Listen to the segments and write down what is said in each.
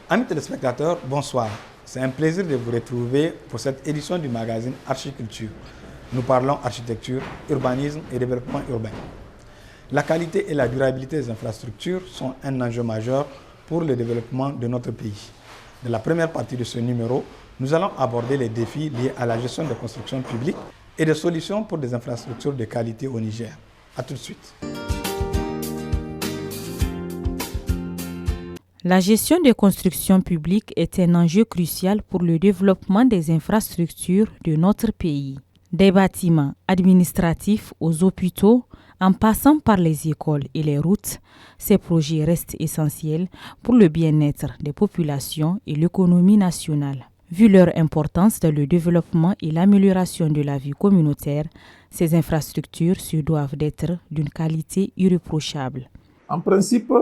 Amis téléspectateurs, bonsoir. C'est un plaisir de vous retrouver pour cette édition du magazine Archiculture. Nous parlons architecture, urbanisme et développement urbain. La qualité et la durabilité des infrastructures sont un enjeu majeur pour le développement de notre pays. Dans la première partie de ce numéro, nous allons aborder les défis liés à la gestion des constructions publiques et des solutions pour des infrastructures de qualité au Niger. A tout de suite. La gestion des constructions publiques est un enjeu crucial pour le développement des infrastructures de notre pays. Des bâtiments administratifs aux hôpitaux, en passant par les écoles et les routes, ces projets restent essentiels pour le bien-être des populations et l'économie nationale. Vu leur importance dans le développement et l'amélioration de la vie communautaire, ces infrastructures se doivent d'être d'une qualité irréprochable. En principe,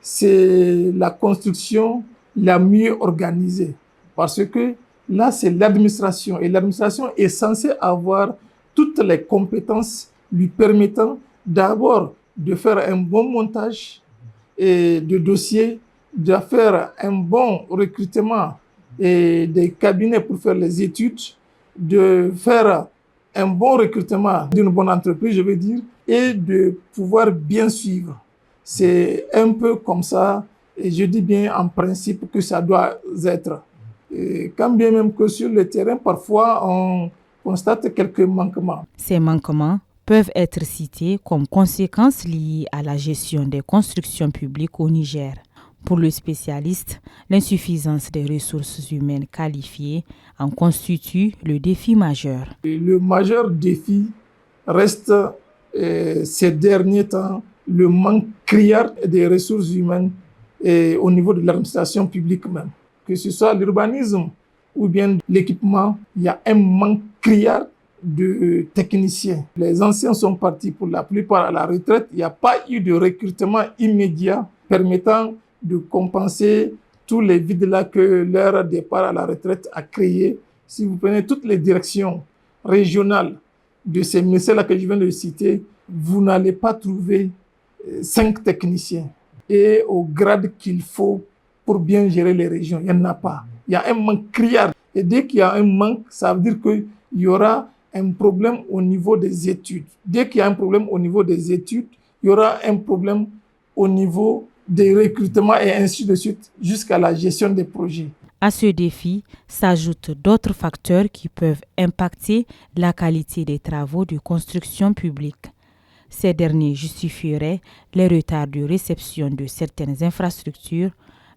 c'est la construction la mieux organisée parce que là, c'est l'administration et l'administration est censée avoir toutes les compétences lui permettant d'abord de faire un bon montage et de dossiers, de faire un bon recrutement et des cabinets pour faire les études, de faire un bon recrutement d'une bonne entreprise, je veux dire, et de pouvoir bien suivre. C'est un peu comme ça, et je dis bien en principe que ça doit être. Et quand bien même que sur le terrain, parfois, on constate quelques manquements. Ces manquements peuvent être cités comme conséquences liées à la gestion des constructions publiques au Niger. Pour le spécialiste, l'insuffisance des ressources humaines qualifiées en constitue le défi majeur. Et le majeur défi reste ces derniers temps le manque criard des ressources humaines et au niveau de l'administration publique même. Que ce soit l'urbanisme ou bien l'équipement, il y a un manque criard de techniciens. Les anciens sont partis pour la plupart à la retraite. Il n'y a pas eu de recrutement immédiat permettant de compenser tous les vides-là que leur départ à la retraite a créé. Si vous prenez toutes les directions régionales de ces ministères-là que je viens de citer, vous n'allez pas trouver 5 techniciens et au grade qu'il faut pour bien gérer les régions. Il n'y en a pas. Il y a un manque criard. Et dès qu'il y a un manque, ça veut dire qu'il y aura un problème au niveau des études. Dès qu'il y a un problème au niveau des études, il y aura un problème au niveau des recrutements et ainsi de suite jusqu'à la gestion des projets. À ce défi s'ajoutent d'autres facteurs qui peuvent impacter la qualité des travaux de construction publique. Ces derniers justifieraient les retards de réception de certaines infrastructures,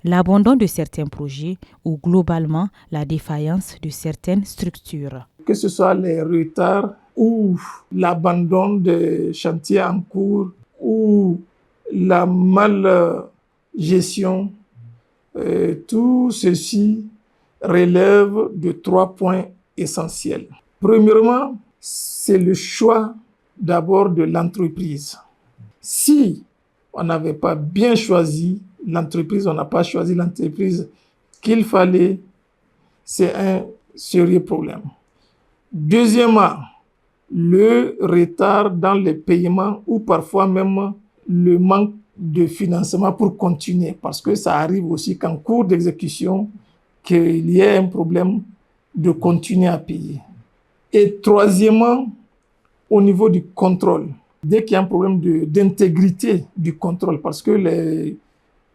l'abandon de certains projets ou globalement la défaillance de certaines structures. Que ce soit les retards ou l'abandon des chantiers en cours ou la mal-gestion, tout ceci relève de 3 points essentiels. Premièrement, c'est le choix d'abord de l'entreprise. Si on n'avait pas bien choisi l'entreprise, on n'a pas choisi l'entreprise qu'il fallait, c'est un sérieux problème. Deuxièmement, le retard dans les paiements ou parfois même le manque de financement pour continuer, parce que ça arrive aussi qu'en cours d'exécution, qu'il y ait un problème de continuer à payer. Et troisièmement, au niveau du contrôle, dès qu'il y a un problème d'intégrité du contrôle, parce que les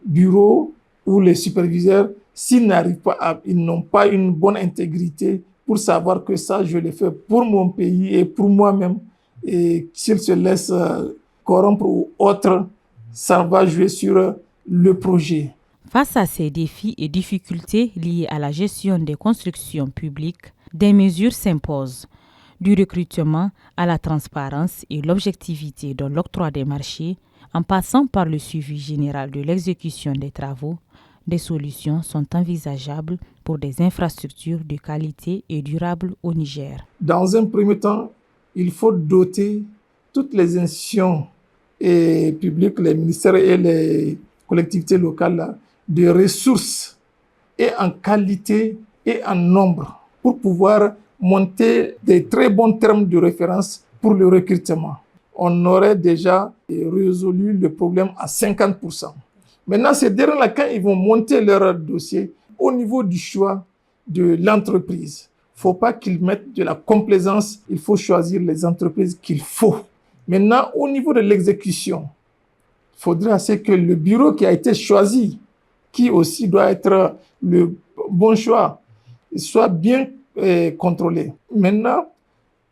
bureaux ou les superviseurs, s'ils n'arrivent pas ils n'ont pas une bonne intégrité pour savoir que ça, je l'ai fait pour mon pays et pour moi-même, et s'ils se laissent corrompre ou autre, ça va jouer sur le projet. Face à ces défis et difficultés liées à la gestion des constructions publiques, des mesures s'imposent. Du recrutement à la transparence et l'objectivité dans l'octroi des marchés, En passant par le suivi général de l'exécution des travaux, des solutions sont envisageables pour des infrastructures de qualité et durables au Niger. Dans un premier temps, il faut doter toutes les institutions publiques, les ministères et les collectivités locales là, de ressources et en qualité et en nombre pour pouvoir monter des très bons termes de référence pour le recrutement. On aurait déjà résolu le problème à 50%. Maintenant, ces derniers-là, quand ils vont monter leur dossier, au niveau du choix de l'entreprise, il ne faut pas qu'ils mettent de la complaisance, il faut choisir les entreprises qu'il faut. Maintenant, au niveau de l'exécution, il faudra que le bureau qui a été choisi, qui aussi doit être le bon choix, soit bien contrôlé. Maintenant,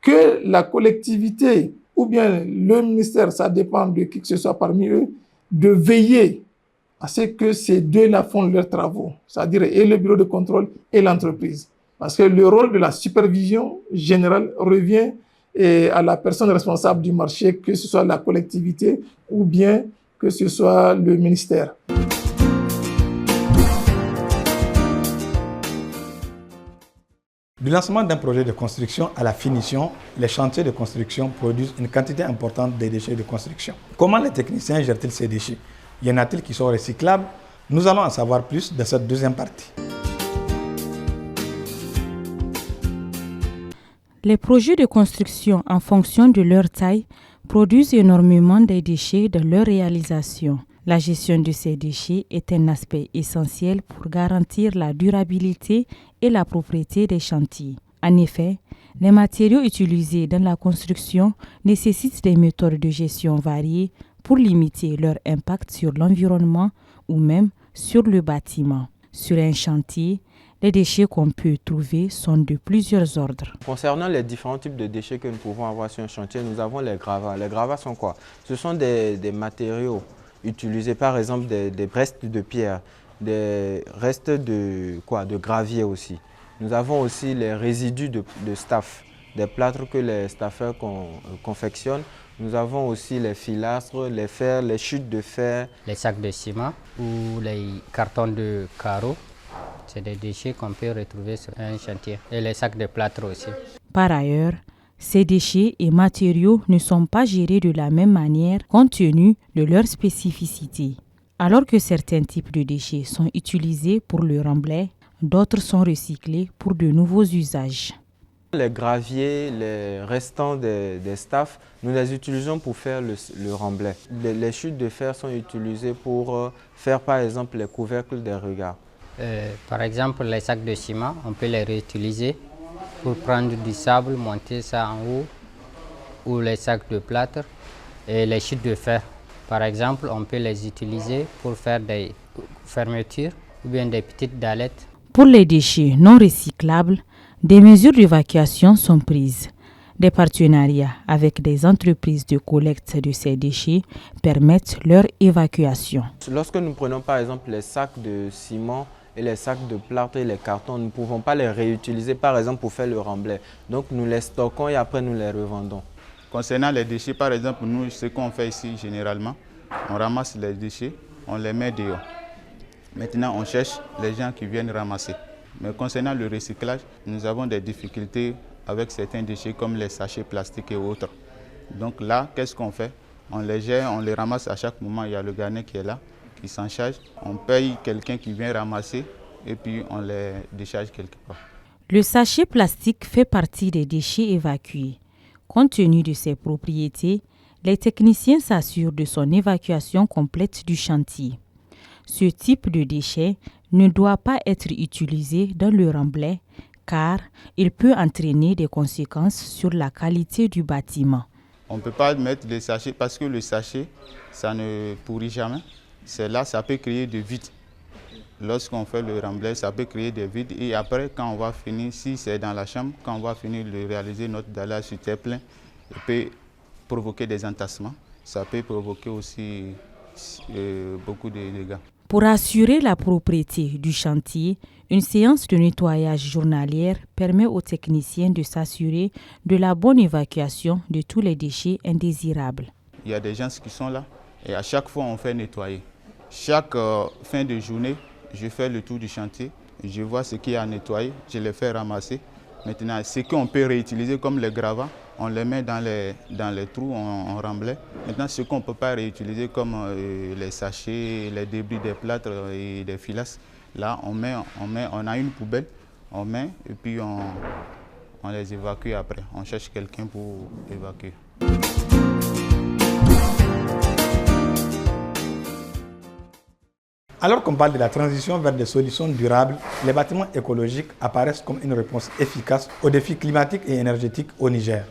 que la collectivité ou bien le ministère, ça dépend de qui que ce soit parmi eux, de veiller à ce que ces deux-là font leurs travaux, c'est-à-dire et le bureau de contrôle et l'entreprise. Parce que le rôle de la supervision générale revient à la personne responsable du marché, que ce soit la collectivité ou bien que ce soit le ministère. Du lancement d'un projet de construction à la finition, les chantiers de construction produisent une quantité importante de déchets de construction. Comment les techniciens gèrent-ils ces déchets? Y en a-t-il qui sont recyclables? Nous allons en savoir plus dans cette deuxième partie. Les projets de construction, en fonction de leur taille, produisent énormément de déchets dans leur réalisation. La gestion de ces déchets est un aspect essentiel pour garantir la durabilité et la propriété des chantiers. En effet, les matériaux utilisés dans la construction nécessitent des méthodes de gestion variées pour limiter leur impact sur l'environnement ou même sur le bâtiment. Sur un chantier, les déchets qu'on peut trouver sont de plusieurs ordres. Concernant les différents types de déchets que nous pouvons avoir sur un chantier, nous avons les gravats. Les gravats sont quoi? Ce sont des matériaux utilisés, par exemple des restes de pierre, des restes de gravier aussi. Nous avons aussi les résidus de staff, des plâtres que les staffeurs confectionnent. Nous avons aussi les filastres, les fers, les chutes de fer. Les sacs de ciment ou les cartons de carreaux, c'est des déchets qu'on peut retrouver sur un chantier. Et les sacs de plâtre aussi. Par ailleurs, ces déchets et matériaux ne sont pas gérés de la même manière compte tenu de leur spécificité. Alors que certains types de déchets sont utilisés pour le remblai, d'autres sont recyclés pour de nouveaux usages. Les graviers, les restants des staffs, nous les utilisons pour faire le remblai. Les chutes de fer sont utilisées pour faire par exemple les couvercles des regards. Par exemple, les sacs de ciment, on peut les réutiliser pour prendre du sable, monter ça en haut, ou les sacs de plâtre et les chutes de fer. Par exemple, on peut les utiliser pour faire des fermetures ou bien des petites dallettes. Pour les déchets non recyclables, des mesures d'évacuation sont prises. Des partenariats avec des entreprises de collecte de ces déchets permettent leur évacuation. Lorsque nous prenons par exemple les sacs de ciment et les sacs de plâtre et les cartons, nous ne pouvons pas les réutiliser par exemple pour faire le remblai. Donc nous les stockons et après nous les revendons. Concernant les déchets, par exemple, nous, ce qu'on fait ici généralement, on ramasse les déchets, on les met dehors. Maintenant, on cherche les gens qui viennent ramasser. Mais concernant le recyclage, nous avons des difficultés avec certains déchets comme les sachets plastiques et autres. Donc là, qu'est-ce qu'on fait? On les gère, on les ramasse à chaque moment. Il y a le garnet qui est là, qui s'en charge. On paye quelqu'un qui vient ramasser et puis on les décharge quelque part. Le sachet plastique fait partie des déchets évacués. Compte tenu de ses propriétés, les techniciens s'assurent de son évacuation complète du chantier. Ce type de déchet ne doit pas être utilisé dans le remblai car il peut entraîner des conséquences sur la qualité du bâtiment. On ne peut pas mettre les sachets parce que le sachet, ça ne pourrit jamais. C'est là, ça peut créer des vides. Lorsqu'on fait le remblai, ça peut créer des vides. Et après, quand on va finir, si c'est dans la chambre, quand on va finir de réaliser notre dallage sur terre plein, il peut provoquer des entassements. Ça peut provoquer aussi beaucoup de dégâts. Pour assurer la propriété du chantier, une séance de nettoyage journalière permet aux techniciens de s'assurer de la bonne évacuation de tous les déchets indésirables. Il y a des gens qui sont là, Et à chaque fois, on fait nettoyer. Chaque fin de journée, je fais le tour du chantier. Je vois ce qu'il y a à nettoyer, je les fais ramasser. Maintenant, ce qu'on peut réutiliser comme les gravats, on les met dans les trous, on remblait. Maintenant, ce qu'on ne peut pas réutiliser comme les sachets, les débris des plâtres et des filasses, là, on a une poubelle, on met et puis on les évacue après. On cherche quelqu'un pour évacuer. Alors qu'on parle de la transition vers des solutions durables, les bâtiments écologiques apparaissent comme une réponse efficace aux défis climatiques et énergétiques au Niger.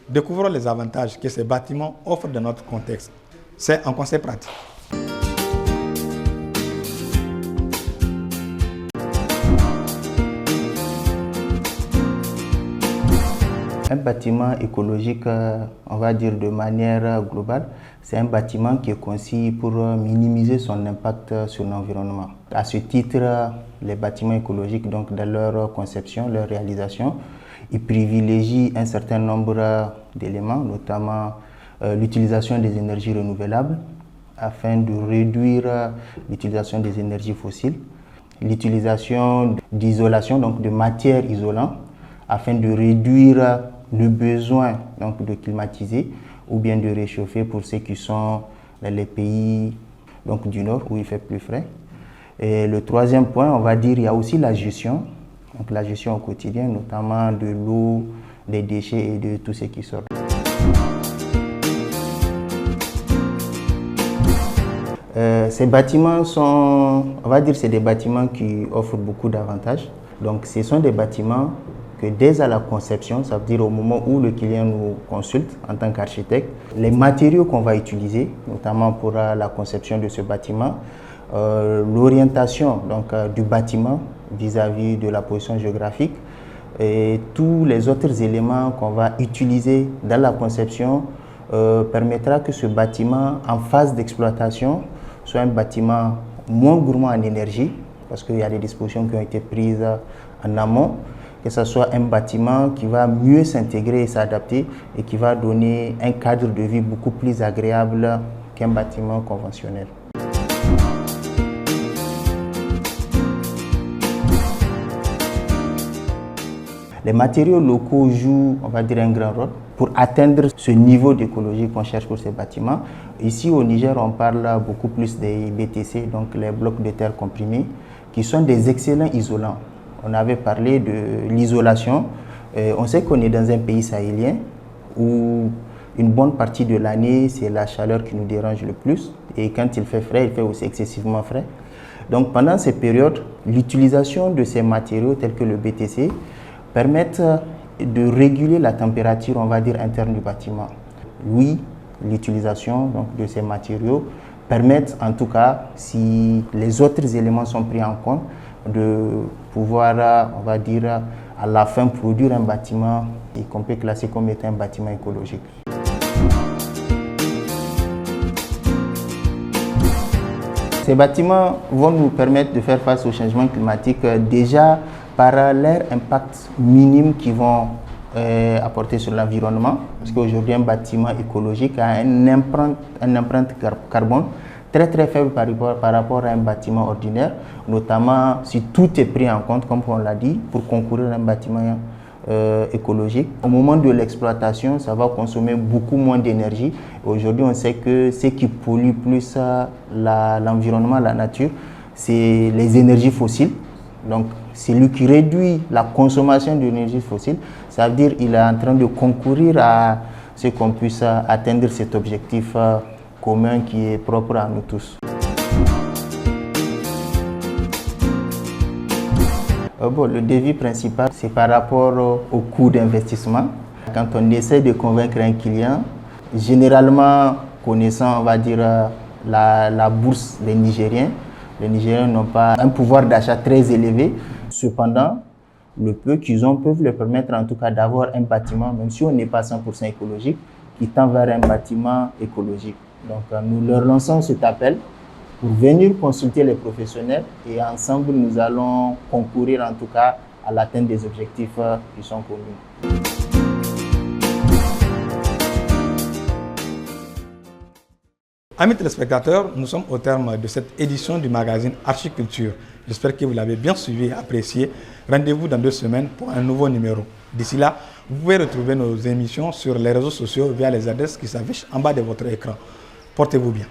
Découvrons les avantages que ces bâtiments offrent dans notre contexte. C'est un conseil pratique. Un bâtiment écologique, on va dire de manière globale, c'est un bâtiment qui est conçu pour minimiser son impact sur l'environnement. À ce titre, les bâtiments écologiques, donc dans leur conception, leur réalisation, ils privilégient un certain nombre d'éléments, notamment l'utilisation des énergies renouvelables, afin de réduire l'utilisation des énergies fossiles, l'utilisation d'isolation, donc de matières isolantes, afin de réduire le besoin donc, de climatiser ou bien de réchauffer pour ceux qui sont dans les pays donc, du nord où il fait plus frais. Et le troisième point, on va dire, il y a aussi la gestion, donc la gestion au quotidien, notamment de l'eau, des déchets et de tout ce qui sort. Ces bâtiments sont, on va dire, c'est des bâtiments qui offrent beaucoup d'avantages. Donc, ce sont des bâtiments que dès à la conception, ça veut dire au moment où le client nous consulte en tant qu'architecte, les matériaux qu'on va utiliser, notamment pour la conception de ce bâtiment, l'orientation du bâtiment vis-à-vis de la position géographique et tous les autres éléments qu'on va utiliser dans la conception permettra que ce bâtiment en phase d'exploitation soit un bâtiment moins gourmand en énergie parce qu'il y a des dispositions qui ont été prises en amont, que ce soit un bâtiment qui va mieux s'intégrer et s'adapter et qui va donner un cadre de vie beaucoup plus agréable qu'un bâtiment conventionnel. Les matériaux locaux jouent, on va dire, un grand rôle pour atteindre ce niveau d'écologie qu'on cherche pour ces bâtiments. Ici au Niger, on parle beaucoup plus des BTC, donc les blocs de terre comprimés, qui sont des excellents isolants. On avait parlé de l'isolation. On sait qu'on est dans un pays sahélien où une bonne partie de l'année, c'est la chaleur qui nous dérange le plus. Et quand il fait frais, il fait aussi excessivement frais. Donc pendant ces périodes, l'utilisation de ces matériaux tels que le BTC permettent de réguler la température, on va dire, interne du bâtiment. Oui, l'utilisation de ces matériaux permettent, en tout cas, si les autres éléments sont pris en compte, de pouvoir, on va dire, à la fin produire un bâtiment et qu'on peut classer comme étant un bâtiment écologique. Ces bâtiments vont nous permettre de faire face au changement climatique déjà par leur impact minime qu'ils vont apporter sur l'environnement. Parce qu'aujourd'hui, un bâtiment écologique a une empreinte carbone très faible par rapport à un bâtiment ordinaire, notamment si tout est pris en compte, comme on l'a dit, pour concourir à un bâtiment écologique. Au moment de l'exploitation, ça va consommer beaucoup moins d'énergie. Aujourd'hui, on sait que ce qui pollue plus l'environnement, la nature, c'est les énergies fossiles. Donc, celui qui réduit la consommation d'énergie fossile, ça veut dire qu'il est en train de concourir à ce qu'on puisse atteindre cet objectif commun qui est propre à nous tous. Le défi principal, c'est par rapport au coût d'investissement. Quand on essaie de convaincre un client, généralement connaissant, on va dire, la bourse des Nigériens, les Nigériens n'ont pas un pouvoir d'achat très élevé. Cependant, le peu qu'ils ont peuvent leur permettre en tout cas d'avoir un bâtiment, même si on n'est pas 100% écologique, qui tend vers un bâtiment écologique. Donc nous leur lançons cet appel pour venir consulter les professionnels et ensemble nous allons concourir en tout cas à l'atteinte des objectifs qui sont connus. Amis téléspectateurs, nous sommes au terme de cette édition du magazine Archiculture. J'espère que vous l'avez bien suivi et apprécié. Rendez-vous dans 2 semaines pour un nouveau numéro. D'ici là, vous pouvez retrouver nos émissions sur les réseaux sociaux via les adresses qui s'affichent en bas de votre écran. Portez-vous bien.